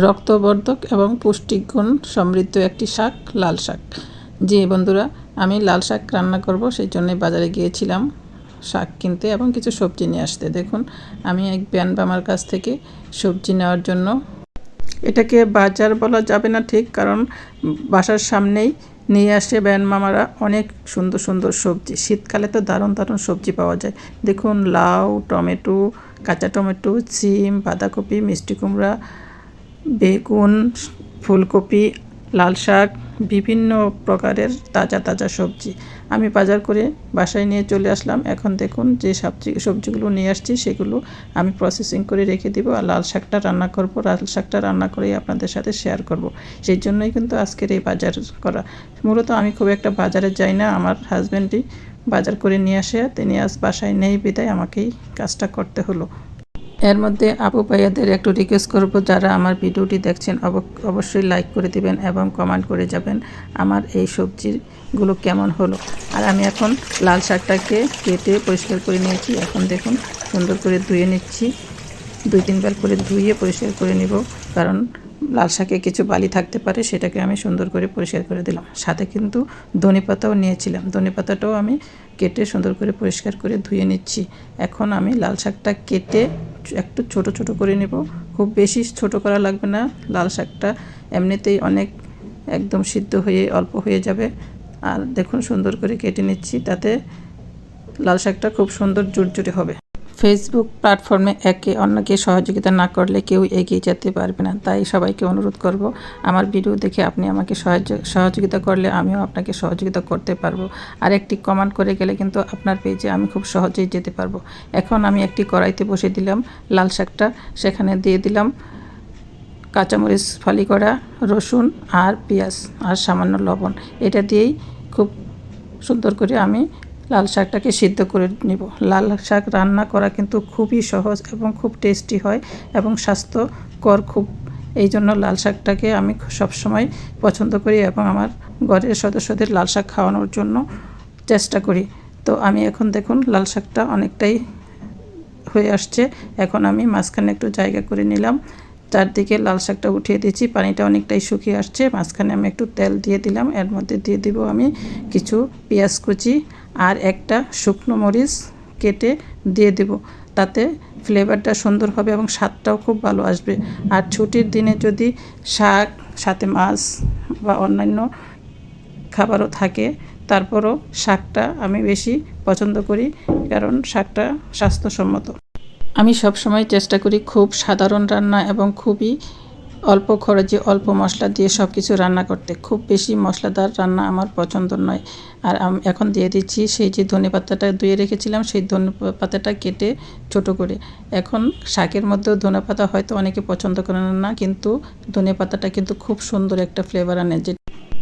রক্তবর্ধক এবং পুষ্টিগুণ সমৃদ্ধ একটি শাক লাল শাক। জি বন্ধুরা, আমি লাল শাক রান্না করব, সেই জন্যই বাজারে গিয়েছিলাম শাক কিনতে এবং কিছু সবজি নিয়ে আসতে। দেখুন, আমি এক ব্যান বামার কাছ থেকে সবজি নেওয়ার জন্য, এটাকে বাজার বলা যাবে না ঠিক, কারণ বাসার সামনেই নিয়ে আসে ব্যান মামারা অনেক সুন্দর সুন্দর সবজি। শীতকালে তো দারুণ দারুণ সবজি পাওয়া যায়। দেখুন, লাউ, টমেটো, কাঁচা টমেটো, সিম, বাঁধাকপি, মিষ্টি কুমড়া, বেগুন, ফুলকপি, লাল শাক, বিভিন্ন প্রকারের তাজা তাজা সবজি আমি বাজার করে বাসায় নিয়ে চলে আসলাম। এখন দেখুন, যে সবজিগুলো নিয়ে আসছি সেগুলো আমি প্রসেসিং করে রেখে দিব, আর লাল শাকটা রান্না করব। লাল শাকটা রান্না করেই আপনাদের সাথে শেয়ার করব। সেই জন্যই কিন্তু আজকের এই বাজার করা। মূলত আমি খুব একটা বাজারে যাই না, আমার হাজব্যান্ডই বাজার করে নিয়ে আসে। তিনি আজ বাসায় নেই বিদায় আমাকেই কাজটা করতে হলো। এর মধ্যে আপু ভাইয়াদের একটু রিকোয়েস্ট করব, যারা আমার ভিডিওটি দেখছেন অবশ্যই লাইক করে দিবেন এবং কমেন্ট করে যাবেন আমার এই সবজিগুলো কেমন হলো। আর আমি এখন লাল শাকটাকে কেটে পরিষ্কার করে নিয়েছি। এখন দেখুন, সুন্দর করে ধুয়ে নিচ্ছি। 2-3 বার করে ধুয়ে পরিষ্কার করে নিব, কারণ লাল শাকে কিছু বালি থাকতে পারে, সেটাকে আমি সুন্দর করে পরিষ্কার করে দিলাম। সাথে কিন্তু ধনেপাতাও নিয়েছিলাম, ধনেপাতাটাও আমি কেটে সুন্দর করে পরিষ্কার করে ধুয়ে নিচ্ছি। এখন আমি লাল শাকটা কেটে একটু ছোট ছোট করে নেব, খুব বেশি ছোট করা লাগবে না। লাল শাকটা এমনিতেই অনেক একদম সিদ্ধ হয়ে অল্প হয়ে যাবে। আর দেখুন, সুন্দর করে কেটে নিচ্ছি, তাতে লাল শাকটা খুব সুন্দর জুড়জুড়ে হবে। ফেসবুক প্ল্যাটফর্মে একে অন্যকে সহযোগিতা না করলে কেউ এগিয়ে যেতে পারবে না। তাই সবাইকে অনুরোধ করব, আমার ভিডিও দেখে আপনি আমাকে সহযোগিতা করলে আমিও আপনাকে সহযোগিতা করতে পারবো। আর একটি কমেন্ট করে গেলে কিন্তু আপনার পেজে আমি খুব সহজেই যেতে পারবো। এখন আমি একটি কড়াইতে বসিয়ে দিলাম লাল শাকটা, সেখানে দিয়ে দিলাম কাঁচামরিচ ফালি করা, রসুন আর পেঁয়াজ আর সামান্য লবণ। এটা দিয়েই খুব সুন্দর করে আমি লাল শাকটাকে সিদ্ধ করে নেব। লাল শাক রান্না করা কিন্তু খুবই সহজ এবং খুব টেস্টি হয় এবং স্বাস্থ্যকর খুব। এই জন্য লাল শাকটাকে আমি সবসময় পছন্দ করি এবং আমার ঘরের সদস্যদের লাল শাক খাওয়ানোর জন্য চেষ্টা করি। তো আমি এখন দেখুন, লাল শাকটা অনেকটাই হয়ে আসছে। এখন আমি মাঝখানে একটু জায়গা করে নিলাম, চারদিকে লাল শাকটা উঠিয়ে দিয়েছি, পানিটা অনেকটাই শুকিয়ে আসছে। মাঝখানে আমি একটু তেল দিয়ে দিলাম, এর মধ্যে দিয়ে দিব আমি কিছু পেঁয়াজ কুচি আর একটা শুকনো মরিচ কেটে দিয়ে দেব। তাতে ফ্লেভারটা সুন্দর হবে এবং স্বাদটাও খুব ভালো আসবে। আর ছুটির দিনে যদি শাক সাথে মাছ বা অন্যান্য খাবারও থাকে, তারপরও শাকটা আমি বেশি পছন্দ করি, কারণ শাকটা স্বাস্থ্যসম্মত। আমি সবসময় চেষ্টা করি খুব সাধারণ রান্না এবং খুবই অল্প খরচে অল্প মশলা দিয়ে সব কিছু রান্না করতে। খুব বেশি মশলাদার রান্না আমার পছন্দ নয়। আর এখন দিয়ে দিচ্ছি সেই যে ধনেপাতাটা ধুয়ে রেখেছিলাম, সেই ধনেপাতাটা কেটে ছোট করে। এখন শাকের মধ্যেও ধনেপাতা হয়তো অনেকে পছন্দ করেন না, কিন্তু ধনেপাতাটা কিন্তু খুব সুন্দর একটা ফ্লেভার আনে।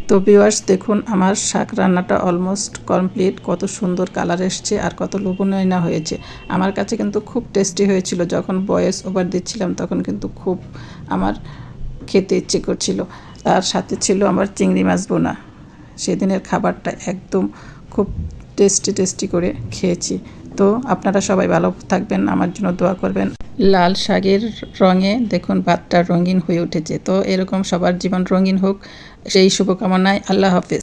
তো ভিউয়ার্স, দেখুন আমার শাক রান্নাটা অলমোস্ট কমপ্লিট। কত সুন্দর কালার এসছে আর কত লোভনীয় না হয়েছে। আমার কাছে কিন্তু খুব টেস্টি হয়েছিল। যখন ভয়েস ওভার দিচ্ছিলাম তখন কিন্তু খুব আমার খেতে ইচ্ছে করছিল। তার সাথে ছিল আমার চিংড়ি মাছ বোনা। সেদিনের খাবারটা একদম খুব টেস্টি করে খেয়েছি। তো আপনারা সবাই ভালো থাকবেন, আমার জন্য দোয়া করবেন। লাল শাকের রঙে দেখুন ভাতটা রঙিন হয়ে উঠেছে। তো এরকম সবার জীবন রঙিন হোক, সেই শুভকামনায় আল্লাহ হাফেজ।